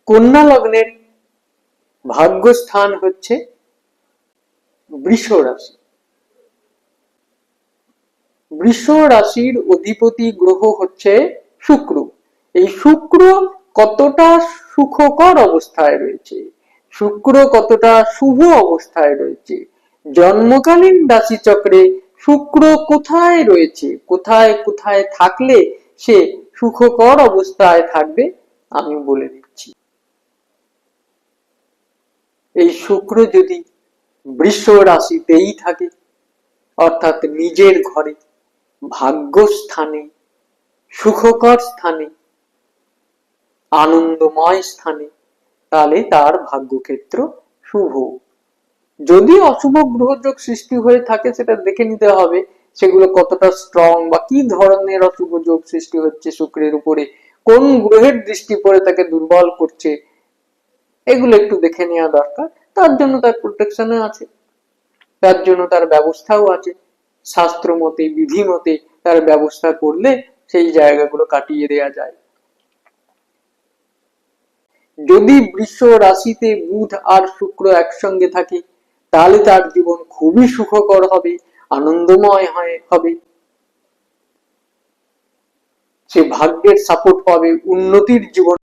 কন্যা লগ্নের ভাগ্যস্থান হচ্ছে বৃষ রাশি। বৃষ রাশির অধিপতি গ্রহ হচ্ছে শুক্র। এই শুক্র কতটা সুখকর অবস্থায় রয়েছে, শুক্র কতটা শুভ অবস্থায় রয়েছে, জন্মকালীন রাশি চক্রে শুক্র কোথায় রয়েছে, কোথায় কোথায় থাকলে সে সুখকর অবস্থায় থাকবে আমি বলে দিচ্ছি। এই শুক্র যদি বৃষ রাশিতেই থাকে, অর্থাৎ নিজের ঘরে, ভাগ্যস্থানে, সুখকর স্থানে, আনন্দময় স্থানে, তাহলে তার ভাগ্যক্ষেত্র শুভ। যদি অশুভ গ্রহযোগ সৃষ্টি হয়ে থাকে সেটা দেখে নিতে হবে সেগুলো কতটা স্ট্রং বা কি ধরনের অশুভ যোগ সৃষ্টি হচ্ছে শুক্রের উপরে, কোন গ্রহের দৃষ্টি পড়ে তাকে দুর্বল করছে, এগুলো একটু দেখে নেওয়া দরকার। তার জন্য তার প্রোটেকশনে আছে, তার জন্য তার ব্যবস্থাও আছে, শাস্ত্র মতে বিধি মতে তার ব্যবস্থা করলে সেই জায়গাগুলো কাটিয়ে দেওয়া যায়। যদি বৃষ রাশিতে বুধ আর শুক্র একসঙ্গে থাকে তাহলে তার জীবন খুবই সুখকর হবে, আনন্দময় হবে, সে ভাগ্যের সাপোর্ট পাবে, উন্নতির জীবন